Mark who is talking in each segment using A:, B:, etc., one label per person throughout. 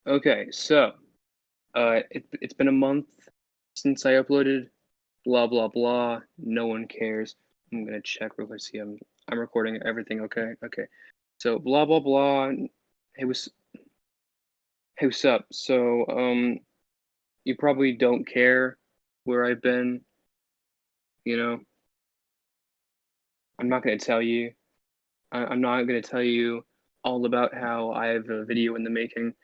A: Okay, so it's been a month since I uploaded. Blah blah blah. No one cares. I'm gonna check real quick. See, I'm recording everything. Okay, okay. So blah blah blah. Hey, what's up? So you probably don't care where I've been. You know, I'm not gonna tell you. I'm not gonna tell you all about how I have a video in the making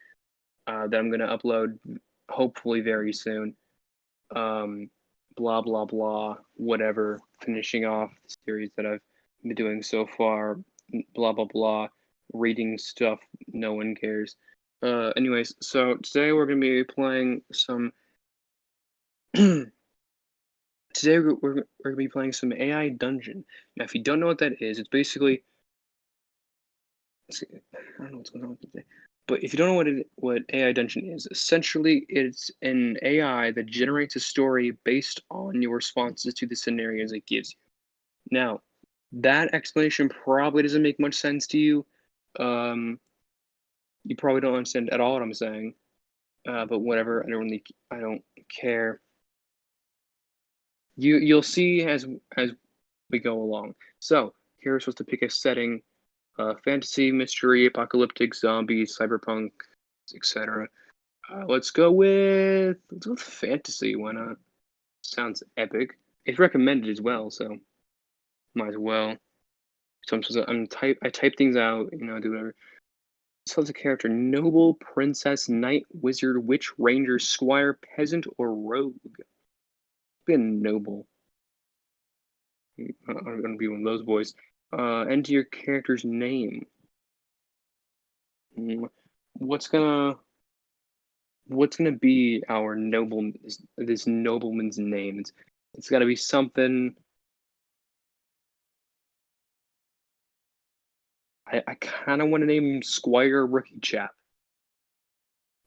A: that I'm gonna upload hopefully very soon. um, blah blah blah, whatever. Finishing off the series that I've been doing so far, blah blah blah. Reading stuff, no one cares. Anyways, so today we're gonna be playing some. Today we're gonna be playing some AI Dungeon. Now, if you don't know what that is, it's basically. I don't know what's going on today. But if you don't know what AI Dungeon is, essentially it's an AI that generates a story based on your responses to the scenarios it gives you. Now, that explanation probably doesn't make much sense to you. Um, you probably don't understand at all what I'm saying. But whatever, I don't care. You'll see as we go along. So here we're supposed to pick a setting: fantasy, mystery, apocalyptic, zombies, cyberpunk, etc. Let's go with fantasy. Why not? Sounds epic. It's recommended as well, so might as well. So I type things out, do whatever. Select a character: noble, princess, knight, wizard, witch, ranger, squire, peasant, or rogue. Be a noble. I'm gonna be one of those boys. Enter your character's name. Mm, What's gonna what's gonna be our noble this nobleman's name? It's gotta be something. I kind of want to name him Squire Rookie Chap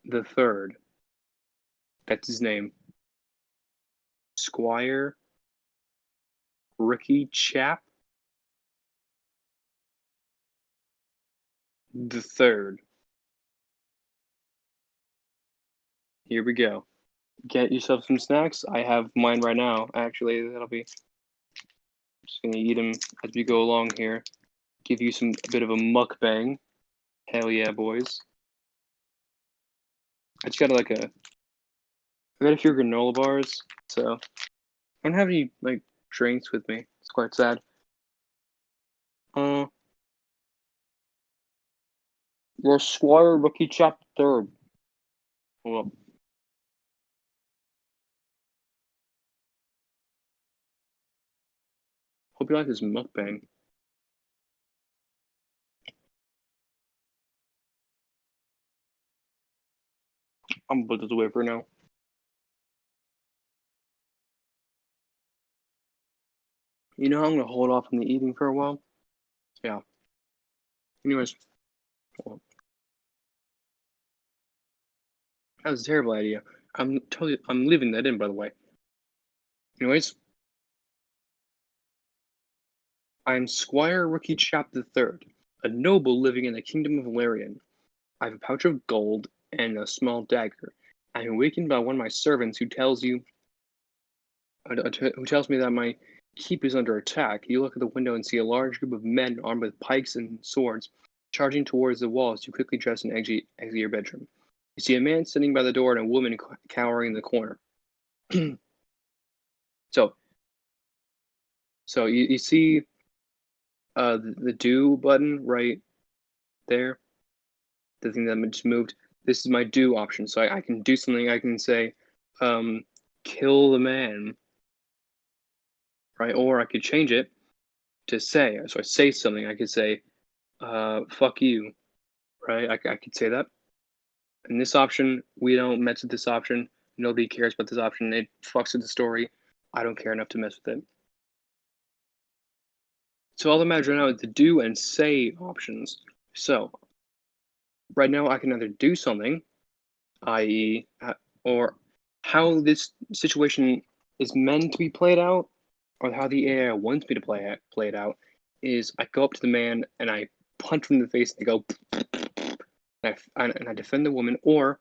A: the Third. That's his name. Squire Rookie Chap the Third. Here we go. Get yourself some snacks. I have mine right now. Actually, that'll be. Just gonna eat them as we go along here. Give you a bit of a mukbang. Hell yeah, boys! I just got I got a few granola bars, so I don't have any like drinks with me. It's quite sad. Uh, you're Squire Rookie Chap the Third. Hold up. Hope you like this mukbang. I'm gonna put this away for now. You know, I'm gonna hold off on the eating for a while. Yeah. Anyways, that was a terrible idea. I'm leaving that in, by the way. Anyways, I'm Squire Rookie Chap the Third, a noble living in the kingdom of Valerian. I have a pouch of gold and a small dagger. I am awakened by one of my servants who tells me that my keep is under attack. You look at the window and see a large group of men armed with pikes and swords charging towards the wall as you quickly dress and exit your bedroom. You see a man sitting by the door and a woman cowering in the corner. so, so you see the do button right there, the thing that just moved. This is my do option, so I can do something. I can say, um, kill the man, right? Or I could change it to say. So I say something. I could say, fuck you, right? I could say that. And this option, we don't mess with this option. Nobody cares about this option. It fucks with the story. I don't care enough to mess with it. So all that matters right now is the do and say options. So right now I can either do something, i.e., or how this situation is meant to be played out, or how the AI wants me to play it out, is I go up to the man and I punch him in the face and I go, and I defend the woman, or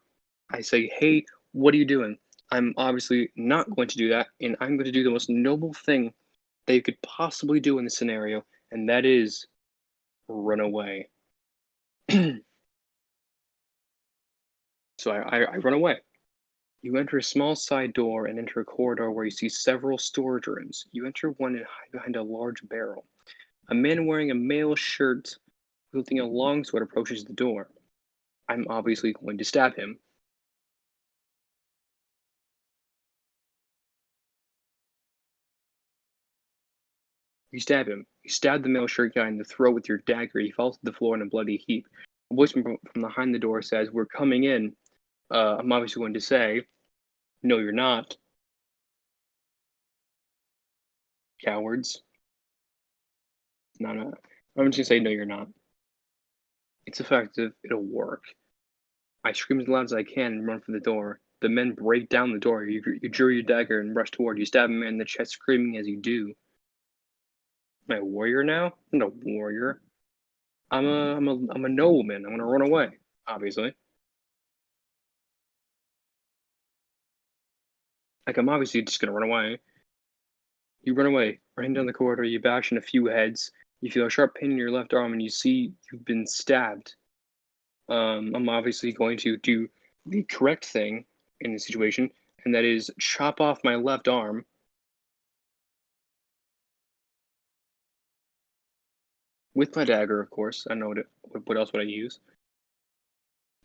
A: I say, "Hey, what are you doing?" I'm obviously not going to do that, and I'm going to do the most noble thing that you could possibly do in this scenario, and that is run away. So I run away. You enter a small side door and enter a corridor where you see several storage rooms. You enter one and hide behind a large barrel. A man wearing a male shirt wielding a longsword approaches the door. I'm obviously going to stab him. You stab him. You stab the male shirt guy in the throat with your dagger. He falls to the floor in a bloody heap. A voice from behind the door says, "We're coming in." I'm obviously going to say, "No, you're not, cowards." No, no. I'm just gonna say, "No, you're not." It's effective. It'll work. I scream as loud as I can and run for the door. The men break down the door. You draw your dagger and rush toward you, stab a man in the chest, screaming as you do. Am I a warrior now? I'm not a warrior. I'm a nobleman. I'm gonna run away, obviously. Like, I'm obviously just gonna run away. You run away, running down the corridor, you bash in a few heads. You feel a sharp pain in your left arm, and you see you've been stabbed. I'm obviously going to do the correct thing in this situation, and that is chop off my left arm with my dagger, of course. I know what else would I use?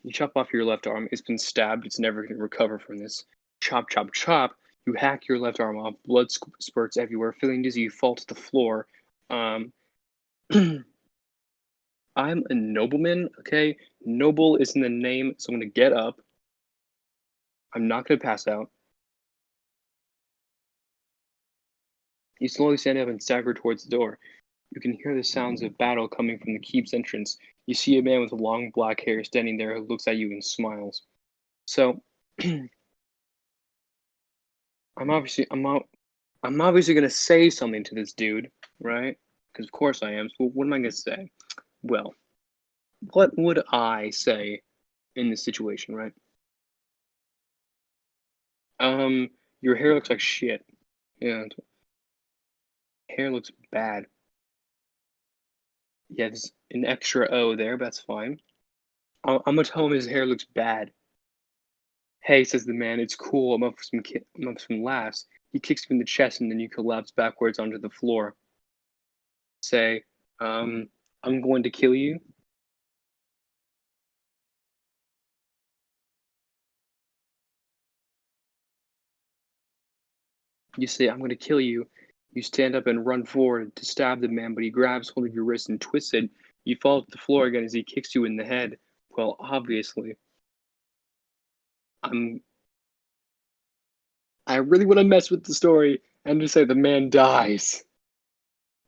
A: You chop off your left arm. It's been stabbed. It's never going to recover from this. Chop, chop, chop. You hack your left arm off. Blood spurts everywhere. Feeling dizzy, you fall to the floor. Um, I'm a nobleman, okay? Noble is in the name, so I'm gonna get up. I'm not gonna pass out. You slowly stand up and stagger towards the door. You can hear the sounds of battle coming from the keep's entrance. You see a man with long black hair standing there who looks at you and smiles. So, I'm obviously I'm out, I'm obviously gonna say something to this dude, right? Because of course I am. So what am I gonna say? Well, what would I say in this situation, right? Your hair looks like shit. Yeah, hair looks bad. Yeah, there's an extra O there, but that's fine. I'm gonna tell him his hair looks bad. "Hey," says the man, "it's cool. I'm up for some laughs." He kicks you in the chest, and then you collapse backwards onto the floor. Say, "I'm going to kill you." You say, "I'm gonna kill you." You stand up and run forward to stab the man, but he grabs hold of your wrist and twists it. You fall to the floor again as he kicks you in the head. Well, obviously, I'm I really wanna mess with the story and just say the man dies.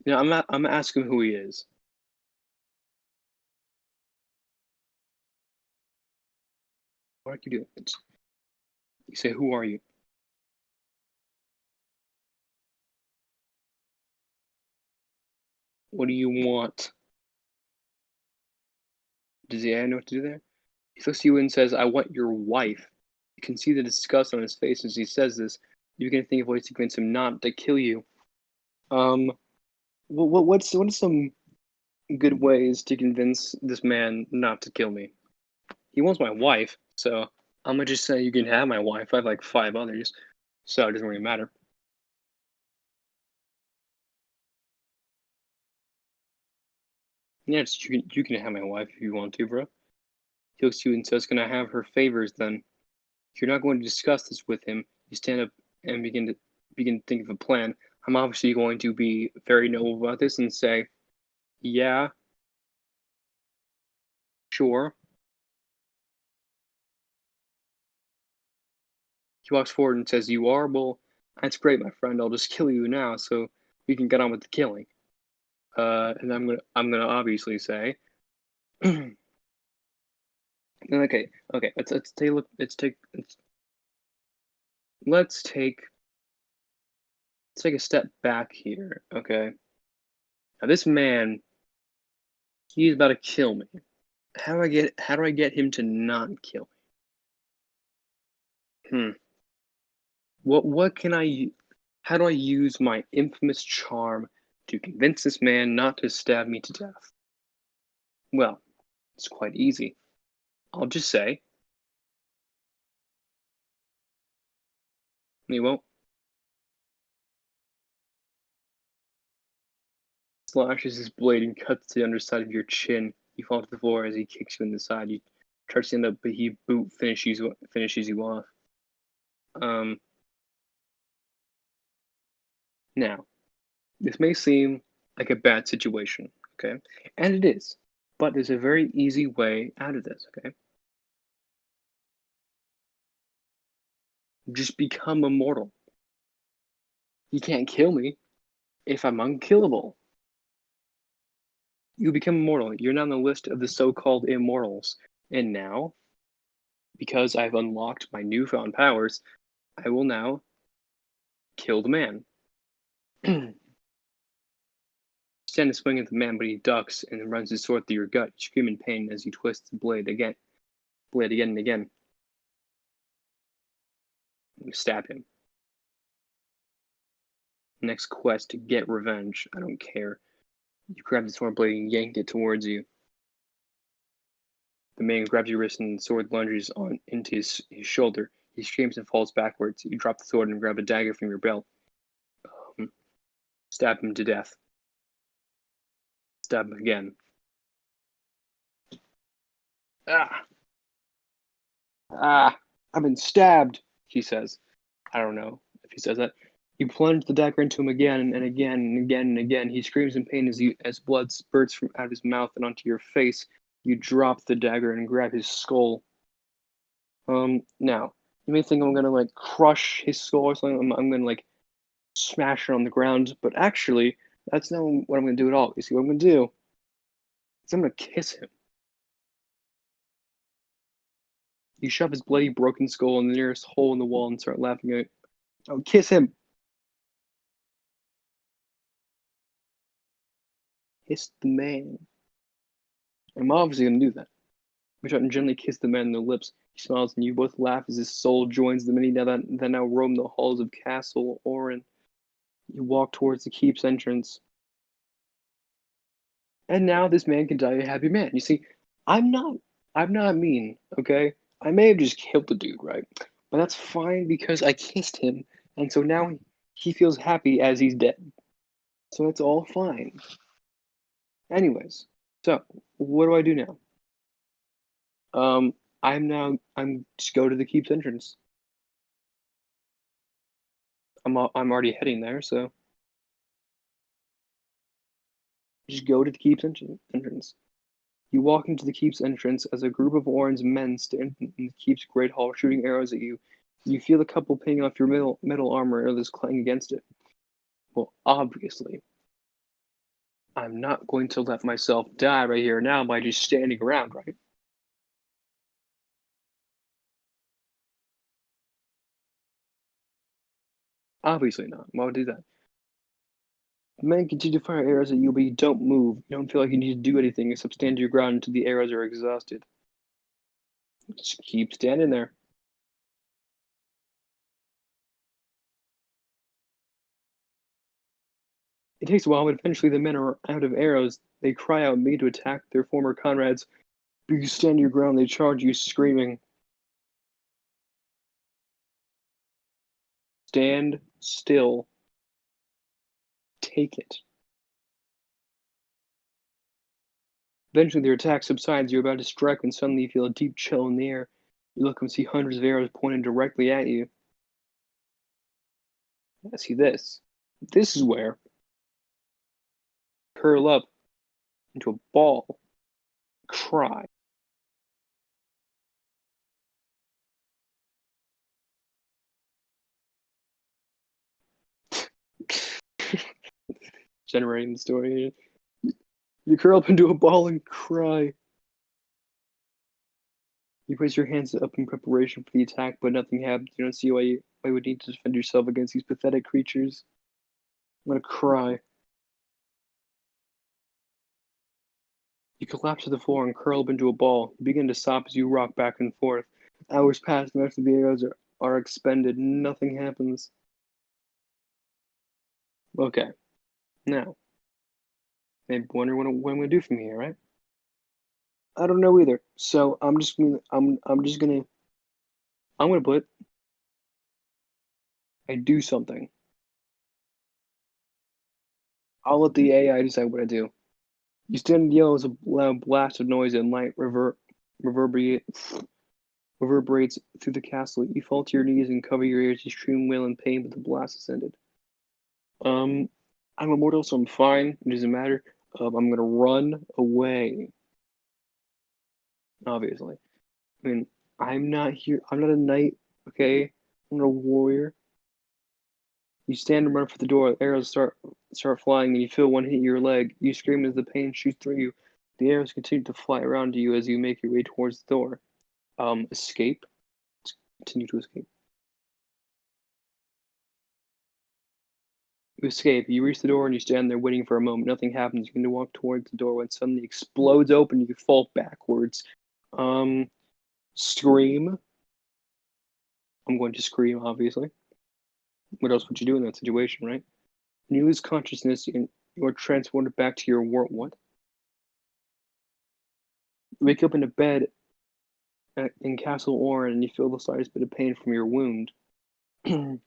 A: I'm asking who he is. What are you doing? You say, "Who are you?" "What do you want?" Does he know what to do there? He looks at you and says, "I want your wife." You can see the disgust on his face as he says this. You can think of ways to convince him not to kill you. Um, what are some good ways to convince this man not to kill me? He wants my wife, so I'm gonna just say you can have my wife. I have like 5 others, so it doesn't really matter. Yeah, you can have my wife if you want to, bro. He looks at you and says, "Can I have her favors then?" You're not going to discuss this with him. You stand up and begin to think of a plan. I'm obviously going to be very noble about this and say, "Yeah, sure." He walks forward and says, "You are? Well, that's great, my friend. I'll just kill you now so we can get on with the killing." And I'm gonna obviously say, okay, okay. Let's take a look. Let's take let's take a step back here. Okay. Now this man, he's about to kill me. How do I get him to not kill me? Hmm. What can how do I use my infamous charm to convince this man not to stab me to death? Well, it's quite easy. I'll just say, he won't. Slashes his blade and cuts the underside of your chin. You fall to the floor as he kicks you in the side. You try to stand up, but he finishes you off. Um, Now, this may seem like a bad situation, okay? And it is, but there's a very easy way out of this, okay? Just become immortal. You can't kill me if I'm unkillable. You become immortal. You're now on the list of the so-called immortals. And now, because I've unlocked my newfound powers, I will now kill the man. Stand to swing at the man, but he ducks and runs his sword through your gut. You scream in pain as he twists the blade again and again. You stab him. Next quest to get revenge. I don't care. You grab the sword blade and yank it towards you. The man grabs your wrist and the sword lunges on into his shoulder. He screams and falls backwards. You drop the sword and grab a dagger from your belt. Um, Stab him to death. Stab him again. Ah! Ah! I've been stabbed, he says. I don't know if he says that. You plunge the dagger into him again and again and again and again. He screams in pain as blood spurts from out of his mouth and onto your face. You drop the dagger and grab his skull. Now, you may think I'm gonna like crush his skull or something. I'm gonna like smash it on the ground, but actually, that's not what I'm gonna do at all. You see, what I'm gonna do is I'm gonna kiss him. You shove his bloody, broken skull in the nearest hole in the wall and start laughing at it. Oh, kiss him! Kiss the man. I'm obviously gonna do that. Reach out and gently kiss the man on the lips. He smiles, and you both laugh as his soul joins the many that now roam the halls of Castle Orin. You walk towards the keep's entrance. And now this man can die a happy man. You see, I'm not I'm not mean, okay? I may have just killed the dude, right? But that's fine because I kissed him, and so now he feels happy as he's dead. So it's all fine. Anyways, so what do I do now? Um, I'm just go to the keep's entrance. I'm already heading there, so just go to the keep's entrance. You walk into the keep's entrance as a group of orange men stand in the keep's great hall, shooting arrows at you. You feel a couple ping off your metal armor as clang against it. Well, obviously, I'm not going to let myself die right here now by just standing around, right? Obviously not. Why would I do that? The men continue to fire arrows at you, but you don't move. You don't feel like you need to do anything except stand your ground until the arrows are exhausted. Just keep standing there. It takes a while, but eventually the men are out of arrows. They cry out, made to attack their former comrades. But you stand your ground, they charge you, screaming. Stand still. Take it. Eventually their attack subsides. You're about to strike when suddenly you feel a deep chill in the air. You look and see hundreds of arrows pointed directly at you. I see this. This is where curl up into a ball, cry. Generating the story. You curl up into a ball and cry. You place your hands up in preparation for the attack, but nothing happens. You don't see why you would need to defend yourself against these pathetic creatures. I'm gonna cry. You collapse to the floor and curl up into a ball. You begin to sob as you rock back and forth. Hours pass, and the rest of the arrows are expended, nothing happens. Okay, now, maybe wonder what I'm gonna do from here, right? I don't know either. So I'm gonna put I do something. I'll let the AI decide what I do. You stand and yell as a loud blast of noise and light reverberate, reverberates through the castle. You fall to your knees and cover your ears. You scream, wail in pain, but the blast has ended. Um, I'm immortal, so I'm fine. It doesn't matter. I'm gonna run away. Obviously, I mean, I'm not here. I'm not a knight. Okay, I'm not a warrior. You stand and run for the door. Arrows start flying, and you feel one hit your leg. You scream as the pain shoots through you. The arrows continue to fly around you as you make your way towards the door. Escape. Continue to escape. You escape. You reach the door and you stand there waiting for a moment. Nothing happens. You begin to walk towards the door when it suddenly explodes open. You fall backwards. Um, Scream. I'm going to scream, obviously. What else would you do in that situation, right? When you lose consciousness and you're transported back to your world. What? You wake up in a bed in Castle Orin and you feel the slightest bit of pain from your wound. I'm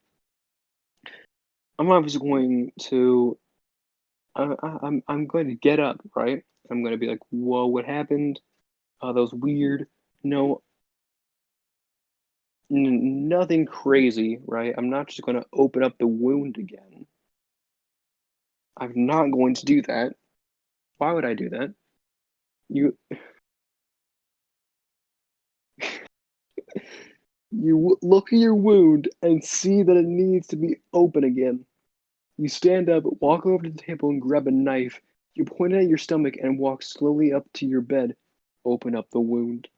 A: obviously going to. I'm going to get up, right? I'm going to be like, "Whoa, what happened? That was weird. No, nothing crazy, right? I'm not just going to open up the wound again. I'm not going to do that. Why would I do that? You look at your wound and see that it needs to be open again. You stand up, walk over to the table, and grab a knife. You point it at your stomach and walk slowly up to your bed. Open up the wound.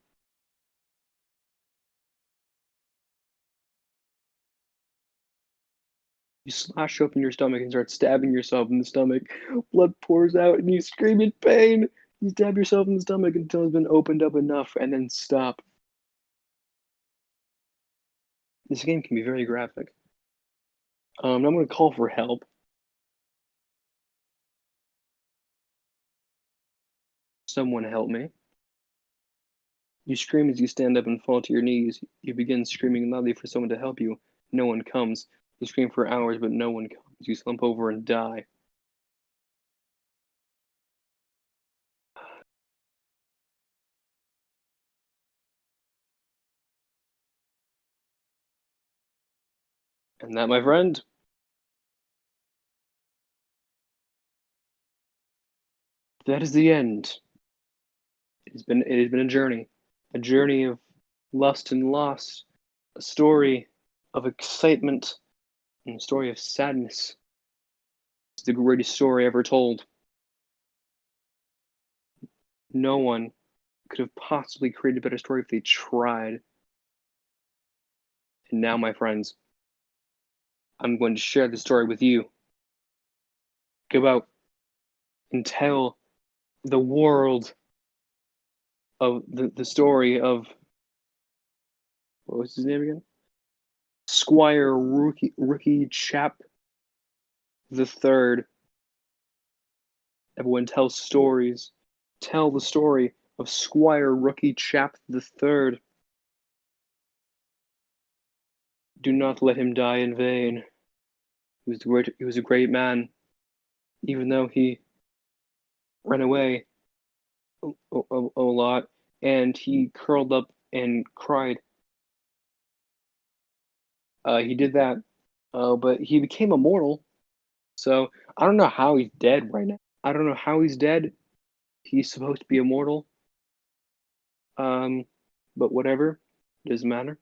A: You slash open your stomach and start stabbing yourself in the stomach. Blood pours out and you scream in pain. You stab yourself in the stomach until it's been opened up enough and then stop. This game can be very graphic. I'm going to call for help. Someone help me. You scream as you stand up and fall to your knees. You begin screaming loudly for someone to help you. No one comes. You scream for hours, but no one comes. You slump over and die. And that, my friend, that is the end. It has been a journey of lust and loss, a story of excitement, and a story of sadness. It's the greatest story ever told. No one could have possibly created a better story if they tried. And now, my friends, I'm going to share the story with you. Go out and tell the world of the story of what was his name again? Squire Rookie Chap the Third. Everyone tells stories. Tell the story of Squire Rookie Chap the Third. Do not let him die in vain. He was a great man, even though he ran away a lot and he curled up and cried. He did that, but he became immortal. So I don't know how he's dead right now. I don't know how he's dead. He's supposed to be immortal. Um, but whatever, doesn't matter.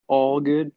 A: All good.